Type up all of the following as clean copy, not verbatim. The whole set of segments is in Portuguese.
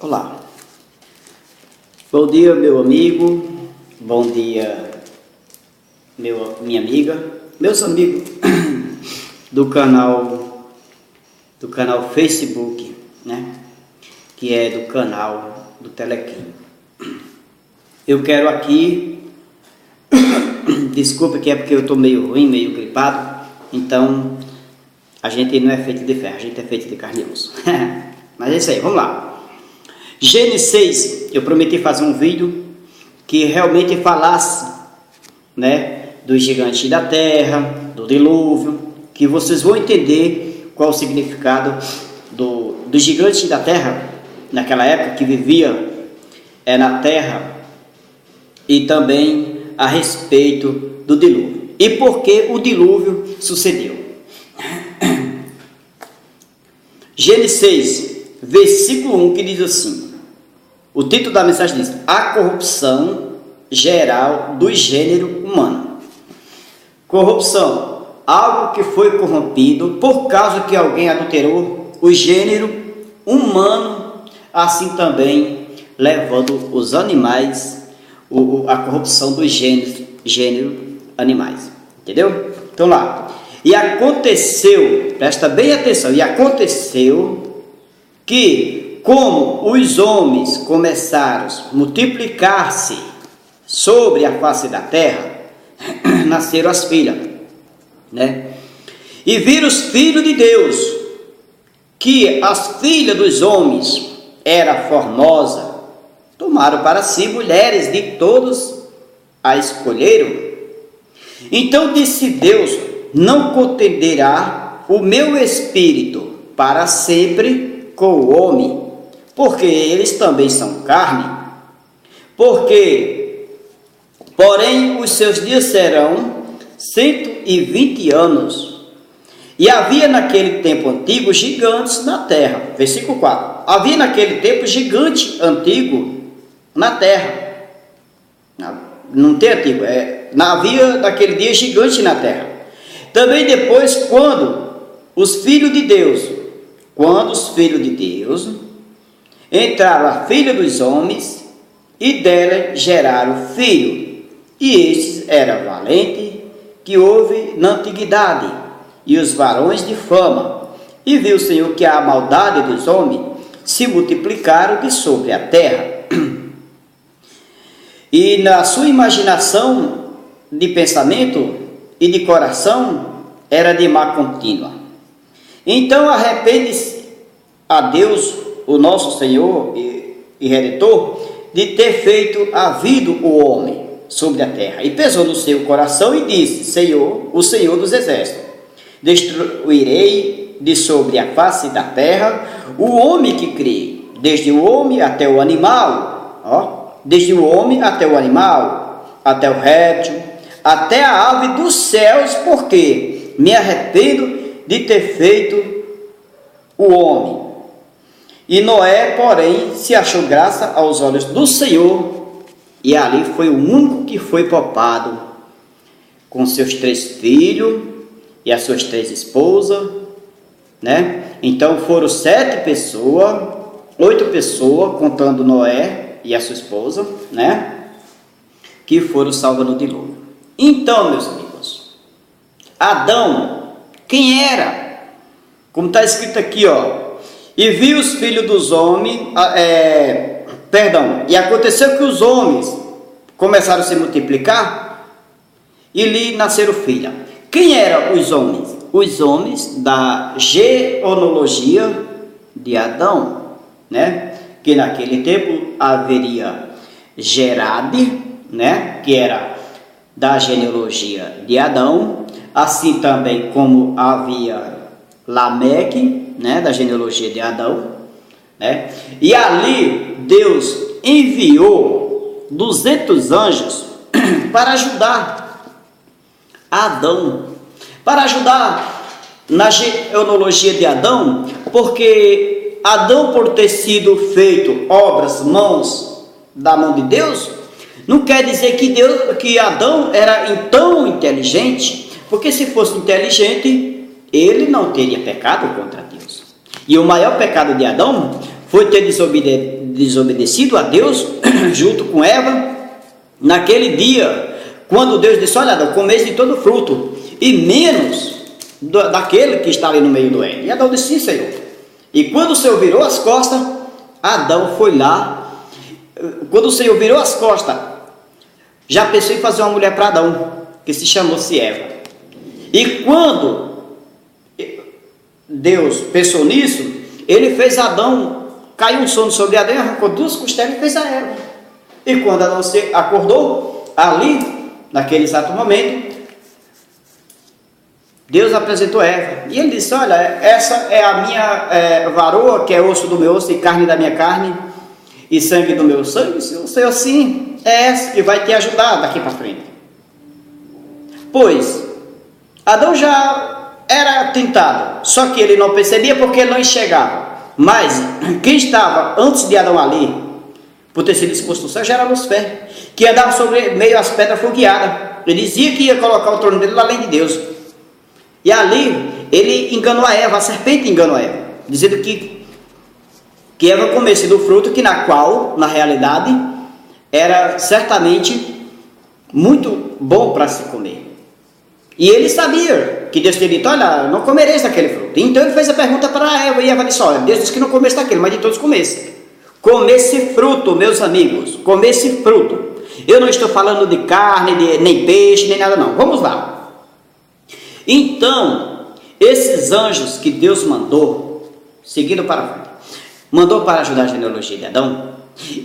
Olá, bom dia meu amigo, bom dia minha amiga, meus amigos do canal Facebook, né? Que é do canal do Telequim. Eu quero aqui, desculpa que é porque eu estou meio ruim, meio gripado, então a gente não é feito de ferro, a gente é feito de carne e osso. Mas é isso aí, vamos lá. Gênesis 6, eu prometi fazer um vídeo que realmente falasse, né, dos gigantes da terra, do dilúvio, que vocês vão entender qual o significado dos gigantes da terra, naquela época que vivia na terra, e também a respeito do dilúvio, e por que o dilúvio sucedeu. Gênesis 6, versículo 1, que diz assim, o título da mensagem diz: a corrupção geral do gênero humano. Corrupção, algo que foi corrompido por causa que alguém adulterou o gênero humano, assim também levando os animais, a corrupção do gênero animais. Entendeu? Então lá. E aconteceu, presta bem atenção, e aconteceu que, como os homens começaram a multiplicar-se sobre a face da terra, nasceram as filhas, né? E viram os filhos de Deus, que as filhas dos homens eram formosas, tomaram para si mulheres de todos a escolheram. Então disse Deus: não contenderá o meu espírito para sempre com o homem, porque eles também são carne. Porém, os seus dias serão 120 anos. E havia naquele tempo antigo gigantes na terra. Versículo 4. Havia naquele tempo gigante antigo na terra. Não tem antigo, havia naquele dia gigante na terra. Também depois, quando os filhos de Deus entraram a filha dos homens, e dela geraram filho, e estes eram valentes, que houve na antiguidade, e os varões de fama. E viu o Senhor que a maldade dos homens se multiplicaram de sobre a terra, e na sua imaginação de pensamento e de coração era de má contínua. Então arrepende-se a Deus, o nosso Senhor e Redentor, de ter feito havido o homem sobre a terra. E pesou no seu coração e disse: Senhor, o Senhor dos exércitos, destruirei de sobre a face da terra o homem que crê, desde o homem até o animal, desde o homem até o animal, até o réptil, até a ave dos céus, porque me arrependo de ter feito o homem. E Noé, porém, se achou graça aos olhos do Senhor, e ali foi o único que foi poupado, com seus 3 filhos e as suas 3 esposas, né? Então foram 8 pessoas, contando Noé e a sua esposa, né? Que foram salvas no dilúvio. Então, meus amigos, Adão, quem era? Como está escrito aqui, e viu os filhos dos homens, e aconteceu que os homens começaram a se multiplicar, e lhe nasceram filhas. Quem eram os homens? Os homens da genealogia de Adão, né? Que naquele tempo haveria Gerade, né? Que era da genealogia de Adão, assim também como havia Lameque, né, da genealogia de Adão, né? E ali Deus enviou 200 anjos para ajudar Adão, para ajudar na genealogia de Adão, porque Adão, por ter sido feito obras, da mão de Deus, não quer dizer que Adão era tão inteligente, porque se fosse inteligente, ele não teria pecado contra Deus. E o maior pecado de Adão foi ter desobedecido a Deus, junto com Eva, naquele dia, quando Deus disse: olha, Adão, comeis de todo fruto, e menos daquele que está ali no meio do Éden. E Adão disse: sim, Senhor. E quando o Senhor virou as costas, Adão foi lá. Quando o Senhor virou as costas, já pensou em fazer uma mulher para Adão, que se chamou-se Eva. E quando Deus pensou nisso, ele fez Adão, caiu um sono sobre Adão, arrancou 2 costelas e fez a Eva. E quando Adão se acordou, ali, naquele exato momento, Deus apresentou Eva. E ele disse: olha, essa é a minha varoa, que é osso do meu osso e carne da minha carne, e sangue do meu sangue. O Senhor, sim, é essa que vai te ajudar daqui para frente. Pois Adão já era tentado, só que ele não percebia porque ele não enxergava. Mas quem estava antes de Adão ali, por ter sido exposto ao céu, já era Lucifer, que andava sobre meio às pedras fogueadas. Ele dizia que ia colocar o trono dele além de Deus. E ali ele enganou a Eva, a serpente enganou a Eva, dizendo que Eva comesse do fruto que na qual, na realidade, era certamente muito bom para se comer. E ele sabia que Deus tinha dito: olha, não comereis daquele fruto. Então ele fez a pergunta para Eva, e Eva disse: olha, Deus disse que não comesse daquele, mas de todos comesse. Comesse fruto, meus amigos, comesse fruto. Eu não estou falando de carne, nem peixe, nem nada não. Vamos lá. Então, esses anjos que Deus mandou, seguindo para frente, mandou para ajudar a genealogia de Adão,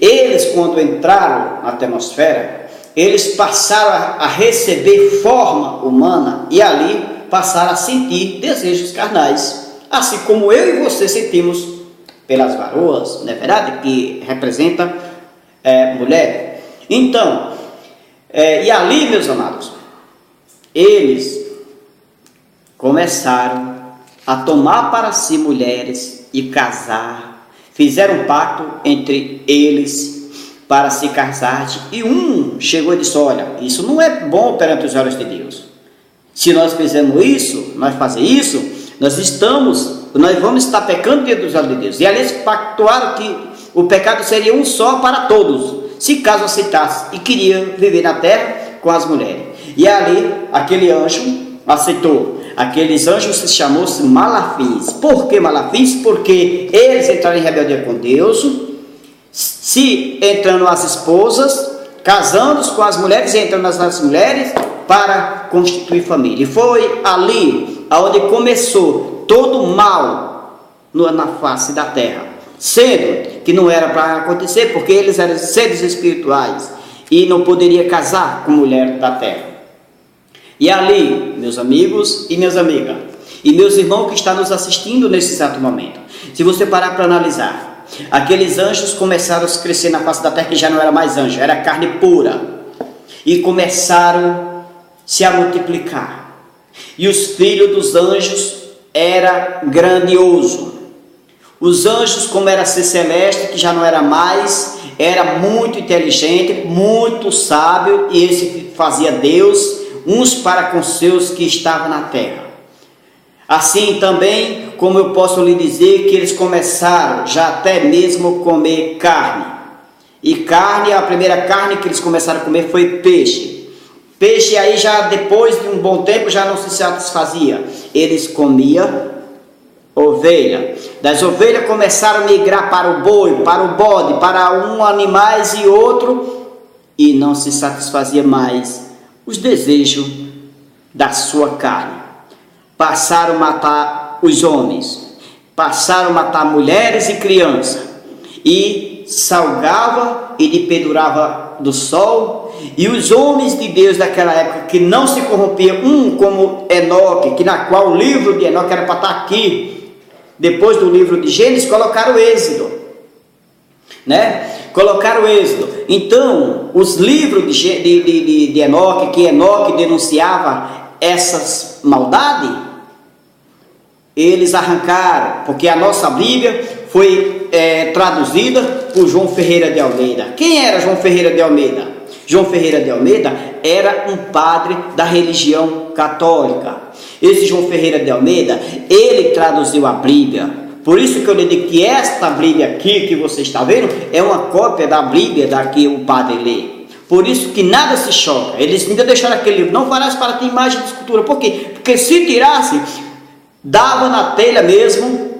eles, quando entraram na atmosfera, eles passaram a receber forma humana e ali passaram a sentir desejos carnais, assim como eu e você sentimos pelas varoas, não é verdade? Que representa mulher. Então, e ali, meus amados, eles começaram a tomar para si mulheres e casar, fizeram um pacto entre eles para se casar, e um chegou e disse: olha, isso não é bom perante os olhos de Deus. Se nós fizermos isso, nós fazer isso, nós vamos estar pecando diante dos olhos de Deus. E ali eles pactuaram que o pecado seria um só para todos, se caso aceitasse, e queria viver na terra com as mulheres. E ali aquele anjo aceitou. Aqueles anjos se chamou-se Malafins. Por que Malafins? Porque eles entraram em rebeldia com Deus, se entrando as esposas, casando com as mulheres e entrando as mulheres para constituir família. E foi ali onde começou todo o mal na face da terra, sendo que não era para acontecer, porque eles eram seres espirituais e não poderia casar com mulher da terra. E ali, meus amigos e minhas amigas, e meus irmãos que estão nos assistindo nesse exato momento, se você parar para analisar, aqueles anjos começaram a crescer na face da terra, que já não era mais anjo, era carne pura, e começaram a se multiplicar. E os filhos dos anjos era grandioso. Os anjos, como era ser celeste, que já não era mais, era muito inteligente, muito sábio, e esse fazia Deus uns para com seus que estavam na terra. Assim também, como eu posso lhe dizer, que eles começaram já até mesmo a comer carne. E carne, a primeira carne que eles começaram a comer foi peixe. Peixe aí já depois de um bom tempo já não se satisfazia. Eles comiam ovelha. Das ovelhas começaram a migrar para o boi, para o bode, para um animais e outro, e não se satisfazia mais os desejos da sua carne. Passaram a matar os homens, passaram a matar mulheres e crianças, e salgava e lhe pendurava do sol. E os homens de Deus daquela época, que não se corrompiam, como Enoque, que na qual o livro de Enoque era para estar aqui, depois do livro de Gênesis, colocaram o Êxodo, né? Colocaram o Êxodo. Então, os livros de Enoque, que Enoque denunciava essas maldades, eles arrancaram, porque a nossa Bíblia foi traduzida por João Ferreira de Almeida. Quem era João Ferreira de Almeida? João Ferreira de Almeida era um padre da religião católica. Esse João Ferreira de Almeida, ele traduziu a Bíblia Por isso que eu lhe digo que esta Bíblia aqui que você está vendo é uma cópia da Bíblia da que o padre lê. Por isso que nada se choca. Eles ainda deixaram aquele livro, não farás para ti imagem de escultura. Por quê? Porque se tirasse, dava na telha mesmo,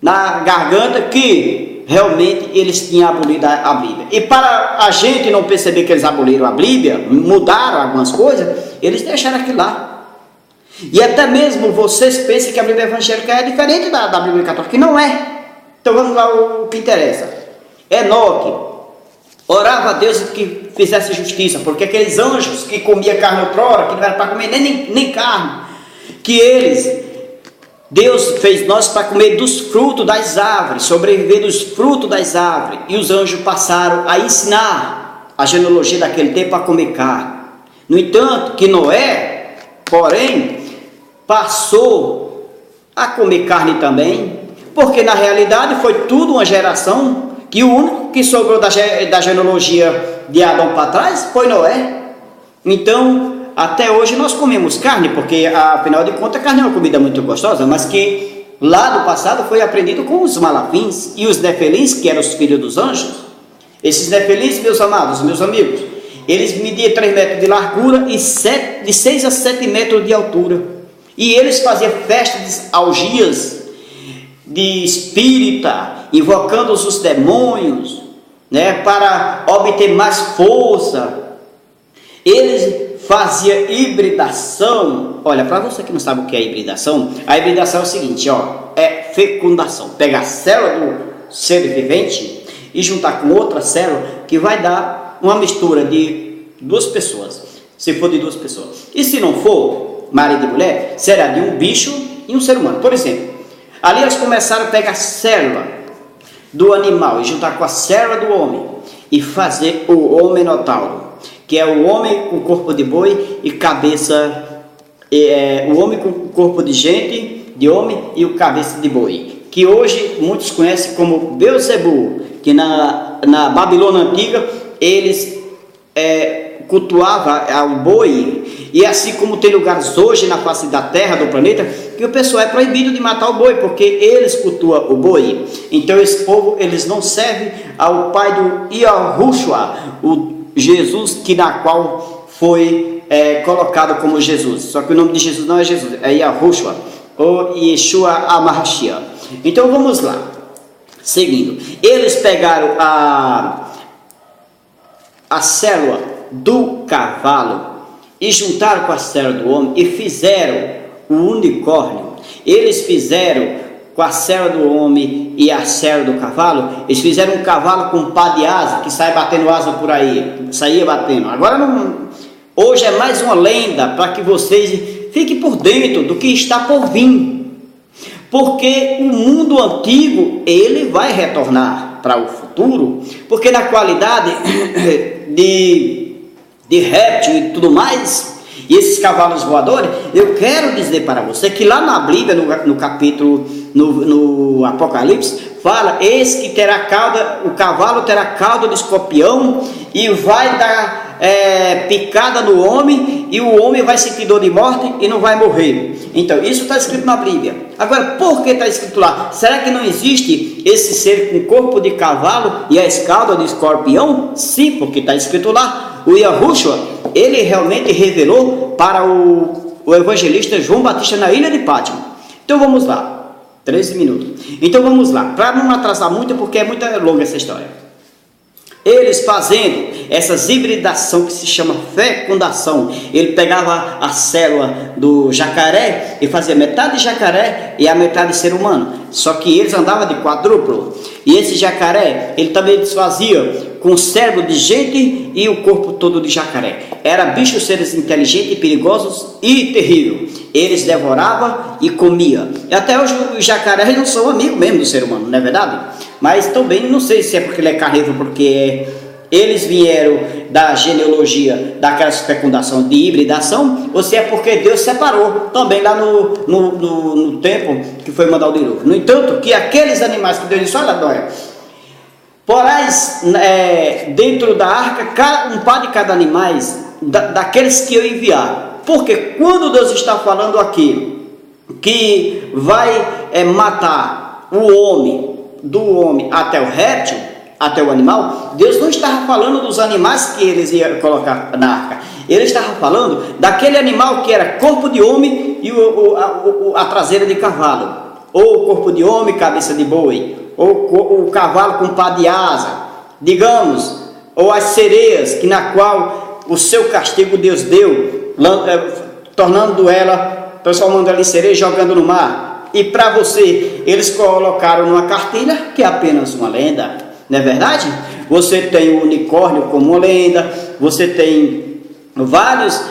na garganta, que realmente eles tinham abolido a Bíblia. E para a gente não perceber que eles aboliram a Bíblia, mudaram algumas coisas, eles deixaram aquilo lá. E até mesmo vocês pensam que a Bíblia evangélica é diferente da Bíblia católica, que não é. Então vamos lá o que interessa. Enoque orava a Deus que fizesse justiça, porque aqueles anjos que comiam carne outrora, que não era para comer nem carne, que Deus fez nós para comer dos frutos das árvores, sobreviver dos frutos das árvores, e os anjos passaram a ensinar a genealogia daquele tempo a comer carne. No entanto, que Noé, porém, passou a comer carne também, porque na realidade foi tudo uma geração que o único que sobrou da genealogia de Adão para trás foi Noé. Então, até hoje nós comemos carne, porque afinal de contas a carne é uma comida muito gostosa, mas que lá do passado foi aprendido com os malafins e os nefelins, que eram os filhos dos anjos. Esses nefelins, meus amados, meus amigos, eles mediam 3 metros de largura e de 6 a 7 metros de altura. E eles faziam festas de algias, de espírita, invocando os demônios, né, para obter mais força. Eles faziam hibridação. Olha, para você que não sabe o que é hibridação, a hibridação é o seguinte, ó, é fecundação. Pega a célula do ser vivente e juntar com outra célula, que vai dar uma mistura de 2 pessoas, se for de 2 pessoas. E se não for, marido e mulher, será de um bicho e um ser humano. Por exemplo, ali eles começaram a pegar a célula do animal e juntar com a célula do homem e fazer o homenotauro, que é o homem com corpo de boi e cabeça, o homem com corpo de gente, de homem, e o cabeça de boi, que hoje muitos conhecem como Belzebu, que na Babilônia antiga eles cultuavam o boi. E assim como tem lugares hoje na face da terra, do planeta, que o pessoal é proibido de matar o boi, porque eles cultuam o boi. Então esse povo, eles não servem ao pai do Yahushua, o Jesus, que na qual foi colocado como Jesus. Só que o nome de Jesus não é Jesus, é Yahushua, ou Yeshua HaMashiach. Então vamos lá, seguindo. Eles pegaram a célula do cavalo e juntaram com a célula do homem e fizeram o unicórnio. Eles fizeram com a célula do homem e a célula do cavalo, eles fizeram um cavalo com pá de asa, que sai batendo asa por aí, saía batendo. Agora não, hoje é mais uma lenda para que vocês fiquem por dentro do que está por vir, porque o mundo antigo ele vai retornar para o futuro, porque na qualidade de réptil e tudo mais, e esses cavalos voadores, eu quero dizer para você que lá na Bíblia, no capítulo, no Apocalipse, fala, eis que terá cauda, o cavalo terá cauda de escorpião, e vai dar picada no homem, e o homem vai sentir dor de morte e não vai morrer. Então, isso está escrito na Bíblia. Agora, por que está escrito lá? Será que não existe esse ser com corpo de cavalo e a cauda de escorpião? Sim, porque está escrito lá. O Yahushua, ele realmente revelou para o evangelista João Batista na ilha de Pátimo. Então vamos lá, 13 minutos. Então vamos lá, para não atrasar muito, porque é muito longa essa história. Eles fazendo essas hibridação que se chama fecundação, ele pegava a célula do jacaré e fazia metade jacaré e a metade ser humano, só que eles andavam de quadrúplo, e esse jacaré, ele também desfazia com o cérebro de gente e o corpo todo de jacaré. Era bichos, seres inteligentes, perigosos e terríveis. Eles devoravam e comiam. E até hoje os jacarés não são amigos mesmo do ser humano, não é verdade? Mas também não sei se é porque ele é carnívoro, porque eles vieram da genealogia daquela fecundação de hibridação, ou se é porque Deus separou também lá no tempo que foi mandar o dilúvio. No entanto, que aqueles animais que Deus disse, olha, Dória, porás dentro da arca um par de cada animais, daqueles que eu enviar. Porque quando Deus está falando aqui que vai matar o homem, do homem até o réptil, até o animal, Deus não estava falando dos animais que eles iam colocar na arca. Ele estava falando daquele animal que era corpo de homem e a traseira de cavalo, ou corpo de homem, cabeça de boi, ou o cavalo com pá de asa, digamos, ou as sereias, que na qual o seu castigo Deus deu, tornando ela, transformando ela em sereia e jogando no mar. E para você, eles colocaram numa cartilha que é apenas uma lenda, não é verdade? Você tem o unicórnio como uma lenda, você tem vários,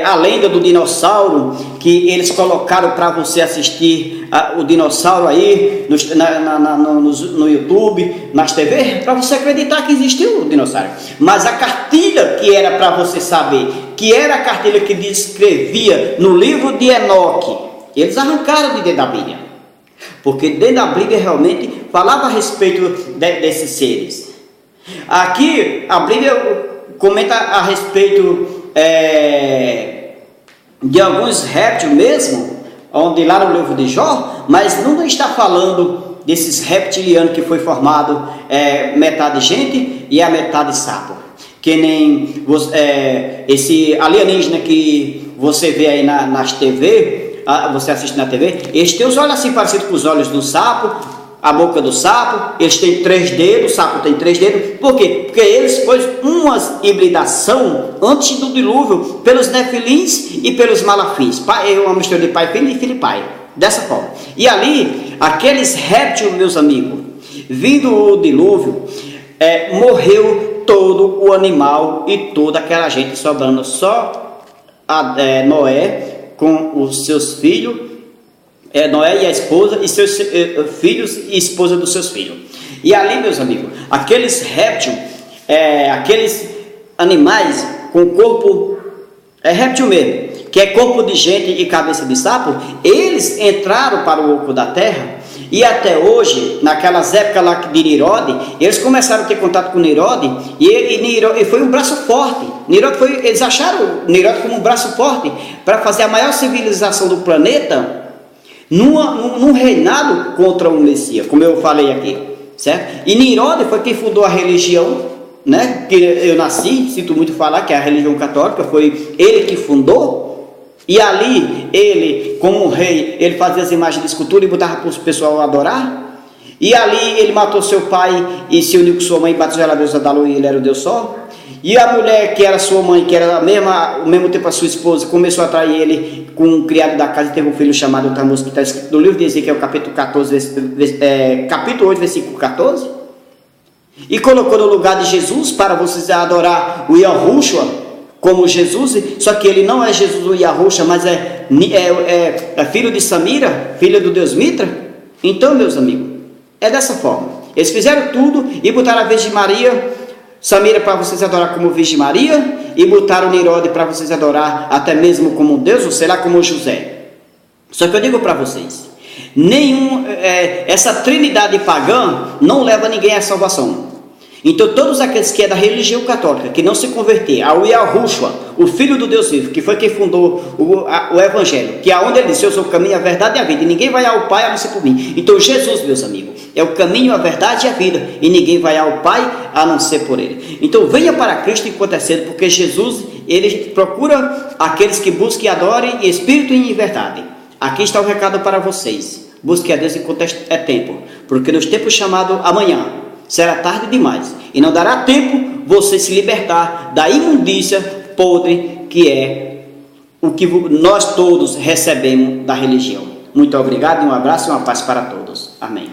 a lenda do dinossauro, que eles colocaram para você assistir o dinossauro aí no YouTube, nas TV, para você acreditar que existiu o dinossauro. Mas a cartilha que era para você saber, que era a cartilha que descrevia no livro de Enoque, eles arrancaram de dentro da Bíblia, porque dentro da Bíblia realmente falava a respeito desses seres. Aqui a Bíblia comenta a respeito de alguns répteis mesmo, onde lá no livro de Jó, mas não está falando desses reptilianos que foi formado metade gente e a metade sapo, que nem esse alienígena que você vê aí nas TV, você assiste na TV, eles têm os olhos assim parecidos com os olhos do sapo, a boca do sapo, eles têm 3 dedos, o sapo tem 3 dedos. Por quê? Porque eles foi uma hibridação antes do dilúvio pelos nefilins e pelos malafins. Uma mistura de pai, filho e filho e pai. Dessa forma. E ali, aqueles répteis, meus amigos, vindo o dilúvio, morreu todo o animal e toda aquela gente, sobrando só Noé com os seus filhos, Noé e a esposa e seus filhos e esposa dos seus filhos. E ali, meus amigos, aqueles répteis, aqueles animais com corpo, réptil mesmo, que é corpo de gente e cabeça de sapo, eles entraram para o oco da terra. E até hoje, naquelas épocas lá de Nirode, eles começaram a ter contato com Nirode, e Nirode foi um braço forte. Eles acharam Nirode como um braço forte para fazer a maior civilização do planeta, num reinado contra o Messias, como eu falei aqui, certo? E Nirode foi quem fundou a religião, né? Que eu nasci, sinto muito falar que é a religião católica, foi ele que fundou. E ali, ele, como rei, ele fazia as imagens de escultura e botava para o pessoal adorar. E ali ele matou seu pai e se uniu com sua mãe, batizou ela a deusa da lua e ele era o Deus Sol. E a mulher que era sua mãe, que era ao mesmo tempo a sua esposa, começou a atrair ele com um criado da casa e teve um filho chamado Tammuz, que está escrito no livro de Ezequiel, capítulo 8, versículo 14. E colocou no lugar de Jesus para vocês adorar o Yahushua como Jesus, só que ele não é Jesus o Yahushua, mas é filho de Samira, filho do Deus Mitra. Então, meus amigos, é dessa forma. Eles fizeram tudo e botaram a Virgem Maria, Samira, para vocês adorar como Virgem Maria, e botaram Nirode para vocês adorar até mesmo como Deus, ou sei lá, como José. Só que eu digo para vocês, essa trindade pagã não leva ninguém à salvação. Então todos aqueles que é da religião católica, que não se converter ao Yahushua, o Filho do Deus vivo, que foi quem fundou o Evangelho, que é onde ele disse: eu sou o caminho, a verdade e a vida, e ninguém vai ao Pai a não ser por mim. Então Jesus, meus amigos, é o caminho, a verdade e a vida, e ninguém vai ao Pai a não ser por ele. Então venha para Cristo enquanto é cedo, porque Jesus, ele procura aqueles que busquem e adorem em espírito e em verdade. Aqui está o recado para vocês: busque a Deus enquanto é tempo, porque nos tempos chamados amanhã será tarde demais, e não dará tempo você se libertar da imundícia podre que é o que nós todos recebemos da religião. Muito obrigado, e um abraço e uma paz para todos. Amém.